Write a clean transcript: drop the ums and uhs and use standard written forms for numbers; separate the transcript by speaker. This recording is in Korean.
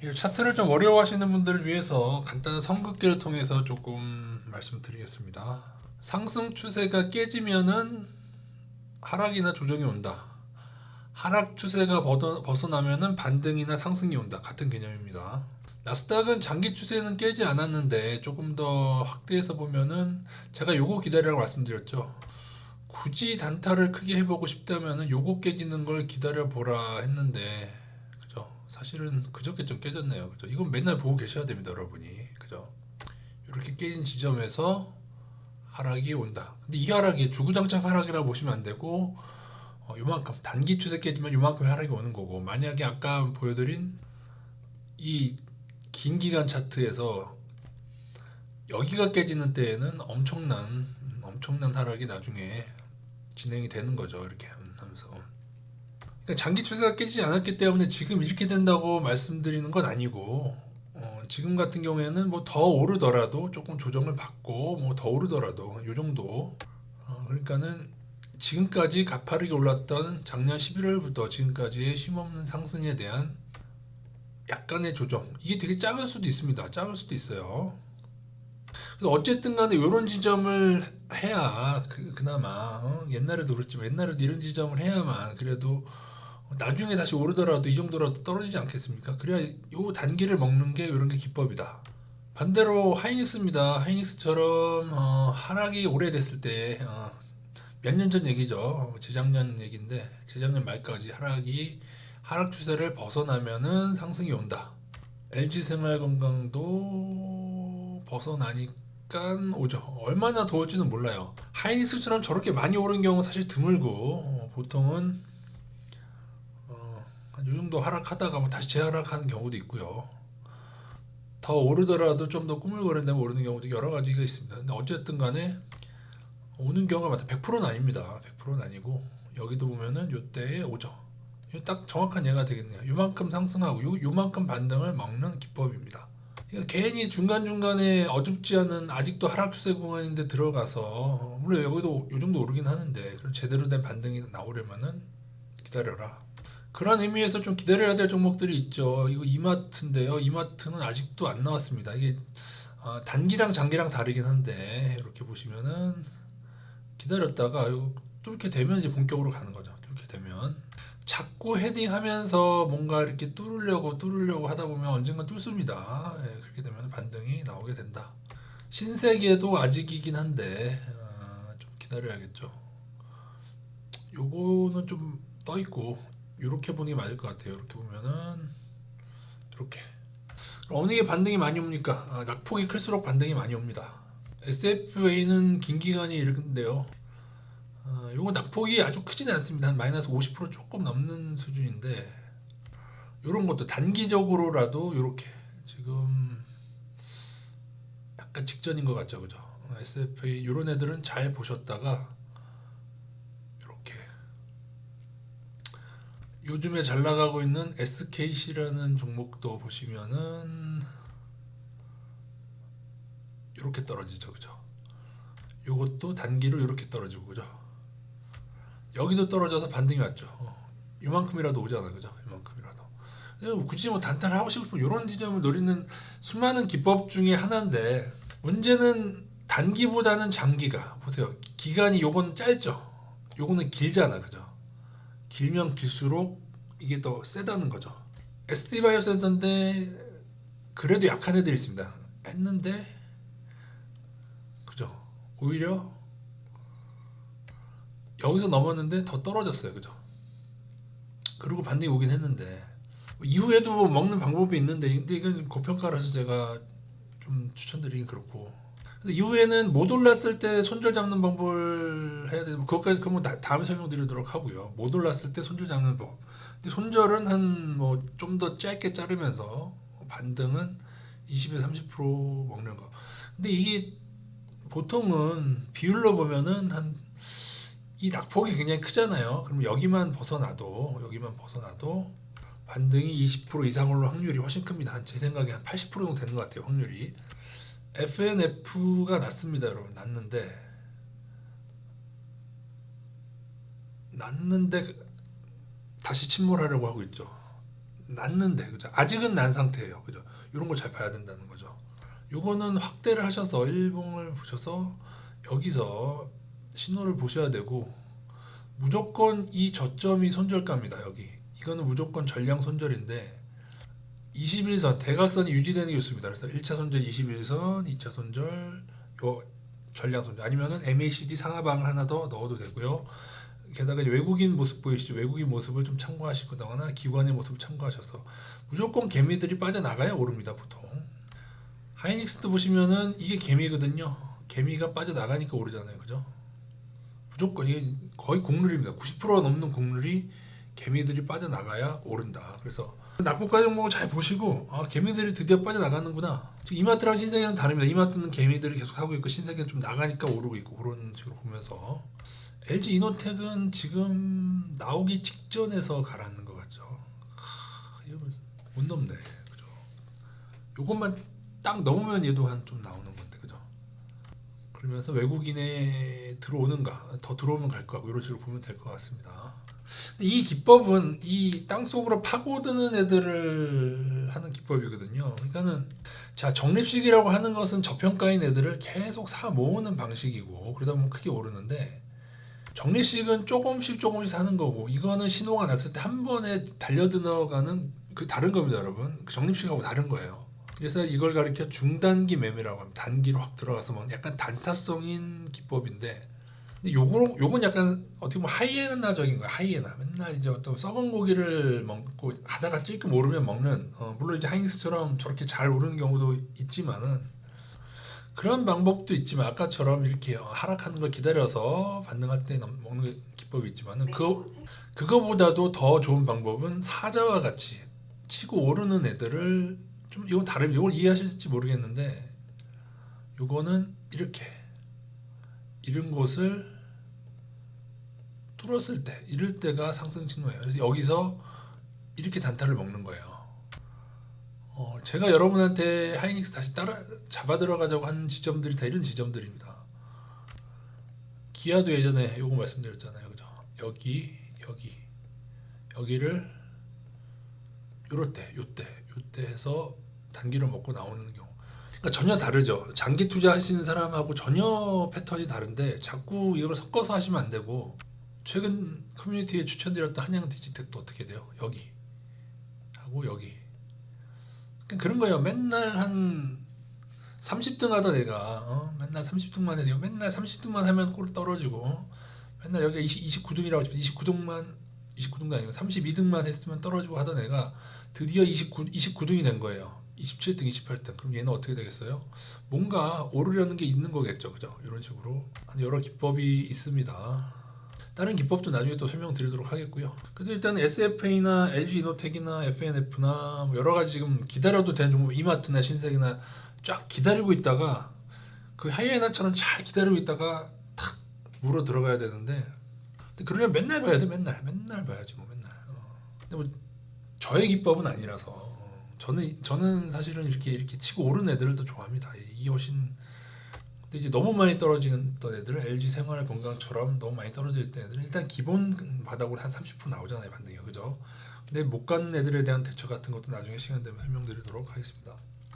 Speaker 1: 이 차트를 좀 어려워하시는 분들을 위해서 간단한 선긋기를 통해서 조금 말씀드리겠습니다. 상승 추세가 깨지면은 하락이나 조정이 온다. 하락 추세가 벗어나면은 반등이나 상승이 온다. 같은 개념입니다. 나스닥은 장기 추세는 깨지 않았는데 조금 더 확대해서 보면은 제가 요거 기다리라고 말씀드렸죠. 굳이 단타를 크게 해보고 싶다면은 요거 깨지는 걸 기다려 보라 했는데, 그죠? 사실은 그저께 좀 깨졌네요. 그죠? 이건 맨날 보고 계셔야 됩니다, 여러분이. 그죠? 이렇게 깨진 지점에서 하락이 온다. 근데 이 하락이 주구장창 하락이라고 보시면 안 되고, 요만큼 단기 추세 깨지면 요만큼 하락이 오는 거고, 만약에 아까 보여드린 이 긴 기간 차트에서 여기가 깨지는 때에는 엄청난 하락이 나중에 진행이 되는 거죠. 이렇게 하면서. 그러니까 장기 추세가 깨지지 않았기 때문에 지금 이렇게 된다고 말씀드리는 건 아니고, 지금 같은 경우에는 뭐 더 오르더라도 조금 조정을 받고, 뭐 더 오르더라도 요 정도. 그러니까는 지금까지 가파르게 올랐던 작년 11월부터 지금까지의 쉼없는 상승에 대한 약간의 조정. 이게 되게 작을 수도 있습니다. 작을 수도 있어요. 그래서 어쨌든 간에 이런 지점을 해야 그나마 옛날에도 그렇지만 옛날에도 이런 지점을 해야만 그래도 나중에 다시 오르더라도 이 정도라도 떨어지지 않겠습니까? 그래야 요 단기를 먹는 게 이런 게 기법이다. 반대로 하이닉스입니다. 하이닉스처럼 하락이 오래됐을 때 몇 년 전 얘기죠. 재작년 얘기인데 재작년 말까지 하락 추세를 벗어나면은 상승이 온다. LG생활건강도 벗어나니까 오죠. 얼마나 더 올지는 몰라요. 하이닉스처럼 저렇게 많이 오른 경우 사실 드물고 보통은 한 요 정도 하락하다가 뭐 다시 재하락하는 경우도 있고요. 더 오르더라도 좀 더 꾸물거린다면 오르는 경우도 여러 가지가 있습니다. 근데 어쨌든 간에 오는 경우가 많다. 100%는 아닙니다. 100%는 아니고 여기도 보면은 요때에 오죠. 이거 딱 정확한 예가 되겠네요. 요만큼 상승하고 요만큼 반등을 먹는 기법입니다. 그러니까 괜히 중간중간에 어줍지 않은 아직도 하락 추세 구간인데 들어가서 물론 여기도 요 정도 오르긴 하는데 그런 제대로 된 반등이 나오려면은 기다려라. 그런 의미에서 좀 기다려야 될 종목들이 있죠. 이거 이마트인데요. 이마트는 아직도 안 나왔습니다. 이게 단기랑 장기랑 다르긴 한데 이렇게 보시면은 기다렸다가 이거 뚫게 되면 이제 본격으로 가는 거죠. 뚫게 되면 자꾸 헤딩하면서 뭔가 이렇게 뚫으려고 하다 보면 언젠가 뚫습니다. 예, 그렇게 되면 반등이 나오게 된다. 신세계도 아직이긴 한데 좀 기다려야겠죠. 요거는 좀 떠 있고 이렇게 보는 게 맞을 것 같아요. 이렇게 보면은 이렇게 어느 게 반등이 많이 옵니까? 낙폭이 클수록 반등이 많이 옵니다. SFA는 긴 기간이 이런데요. 요거 낙폭이 아주 크지는 않습니다. 한 마이너스 50% 조금 넘는 수준인데 요런 것도 단기적으로라도 요렇게 지금 약간 직전인 것 같죠, 그죠? SFA 요런 애들은 잘 보셨다가 요렇게 요즘에 잘 나가고 있는 SKC라는 종목도 보시면은 요렇게 떨어지죠, 그죠? 요것도 단기로 요렇게 떨어지고, 그죠? 여기도 떨어져서 반등이 왔죠. 요만큼이라도 오잖아, 그죠? 요만큼이라도. 굳이 뭐 단타를 하고 싶으면 이런 지점을 노리는 수많은 기법 중에 하나인데 문제는 단기보다는 장기가 보세요. 기간이 요건 짧죠. 요거는 길잖아, 그죠? 길면 길수록 이게 더 세다는 거죠. SD바이오센터인데 그래도 약한 애들이 있습니다. 했는데 그죠? 오히려 여기서 넘었는데 더 떨어졌어요, 그죠? 그리고 반등이 오긴 했는데 이후에도 뭐 먹는 방법이 있는데 근데 이건 고평가라서 제가 좀 추천드리긴 그렇고 근데 이후에는 못 올랐을 때 손절 잡는 방법을 해야 되고 그것까지 그러면 다음에 설명드리도록 하고요. 못 올랐을 때 손절 잡는 법. 근데 손절은 한 뭐 좀 더 짧게 자르면서 반등은 20에서 30% 먹는 거. 근데 이게 보통은 비율로 보면은 한 이 낙폭이 굉장히 크잖아요. 그럼 여기만 벗어나도 반등이 20% 이상으로 확률이 훨씬 큽니다. 제 생각에 한 80% 정도 되는 것 같아요. 확률이. FNF가 났습니다, 여러분. 났는데 다시 침몰하려고 하고 있죠. 났는데 그죠? 아직은 난 상태예요. 그죠? 이런 걸 잘 봐야 된다는 거죠. 요거는 확대를 하셔서 일봉을 보셔서 여기서 신호를 보셔야 되고 무조건 이 저점이 손절가입니다. 여기 이거는 무조건 전량 손절인데 21선 대각선이 유지되는 게 좋습니다. 그래서 1차 손절 21선, 2차 손절 요 전량 손절 아니면은 MACD 상하방을 하나 더 넣어도 되고요. 게다가 이제 외국인 모습 보이시죠? 외국인 모습을 좀 참고하시거나 기관의 모습을 참고하셔서 무조건 개미들이 빠져나가야 오릅니다. 보통 하이닉스도 보시면은 이게 개미거든요. 개미가 빠져나가니까 오르잖아요. 그죠? 무조건 이게 거의 국룰입니다. 90% 넘는 국룰이 개미들이 빠져나가야 오른다. 그래서 낙폭과 종목을 잘 보시고 개미들이 드디어 빠져나가는구나. 지금 이마트랑 신세계는 다릅니다. 이마트는 개미들이 계속 하고 있고 신세계는 좀 나가니까 오르고 있고 그런 식으로 보면서 LG 이노텍은 지금 나오기 직전에서 가라앉는 것 같죠. 이거 못 넘네. 그죠? 요것만 딱 넘으면 얘도 한 좀 나오는 건데 그죠? 그러면서 외국인에 들어오는가 더 들어오면 갈 것 같고 이런 식으로 보면 될 것 같습니다. 이 기법은 이 땅속으로 파고드는 애들을 하는 기법이거든요. 그러니까는 자 적립식이라고 하는 것은 저평가인 애들을 계속 사 모으는 방식이고 그러다 보면 크게 오르는데 적립식은 조금씩 사는 거고 이거는 신호가 났을 때 한 번에 달려 들어가는 그 다른 겁니다, 여러분. 그 적립식하고 다른 거예요. 그래서 이걸 가리켜 중단기 매매라고 합니다. 단기로 확 들어가서 뭐 약간 단타성인 기법인데 근데 요건 약간 어떻게 보면 하이에나적인 거야. 하이에나. 맨날 이제 어떤 썩은 고기를 먹고 하다가 찔끔 오르면 먹는 물론 이제 하이닉스처럼 저렇게 잘 오르는 경우도 있지만은 그런 방법도 있지만 아까처럼 이렇게 하락하는 걸 기다려서 반등할 때 먹는 기법이 있지만은 그거보다도 더 좋은 방법은 사자와 같이 치고 오르는 애들을 좀 이건 다른 이걸 이해하실지 모르겠는데 요거는 이렇게 이런 곳을 뚫었을 때 이럴 때가 상승 신호예요. 그래서 여기서 이렇게 단타를 먹는 거예요. 제가 여러분한테 하이닉스 다시 따라 잡아 들어가자고 하는 지점들이 다 이런 지점들입니다. 기아도 예전에 요거 말씀드렸잖아요. 그죠? 여기를 요때 해서 단기로 먹고 나오는 경우. 그러니까 전혀 다르죠. 장기 투자하시는 사람하고 전혀 패턴이 다른데 자꾸 이걸 섞어서 하시면 안 되고 최근 커뮤니티에 추천드렸던 한양 디지텍도 어떻게 돼요? 여기 하고 여기. 그러니까 그런 거예요. 맨날 한 30등 하던 애가 맨날 30등만 해서 맨날 30등만 하면 꼴 떨어지고 맨날 여기가 29등이라고 치면 29등도 아니고 32등만 했으면 떨어지고 하던 애가 드디어 29등이 된 거예요. 27등, 28등. 그럼 얘는 어떻게 되겠어요? 뭔가 오르려는 게 있는 거겠죠. 그죠? 이런 식으로 여러 기법이 있습니다. 다른 기법도 나중에 또 설명드리도록 하겠고요. 그래서 일단 SFA나 LG 이노텍이나 FNF나 뭐 여러 가지 지금 기다려도 되는 종목 이마트나 신세계나 쫙 기다리고 있다가 그 하이에나처럼 잘 기다리고 있다가 탁 물어 들어가야 되는데 근데 그러려면 맨날 봐야 돼. 맨날 봐야지 뭐 맨날. 근데 뭐 저의 기법은 아니라서 저는 사실은 이렇게 치고 오르는 애들을 더 좋아합니다. 이게 훨씬 근데 이제 너무 많이 떨어지는 애들은 LG 생활건강처럼 너무 많이 떨어져 있던 애들은 일단 기본 바닥으로 한 30% 나오잖아요 반등이 그죠? 근데 못 가는 애들에 대한 대처 같은 것도 나중에 시간 되면 설명드리도록 하겠습니다.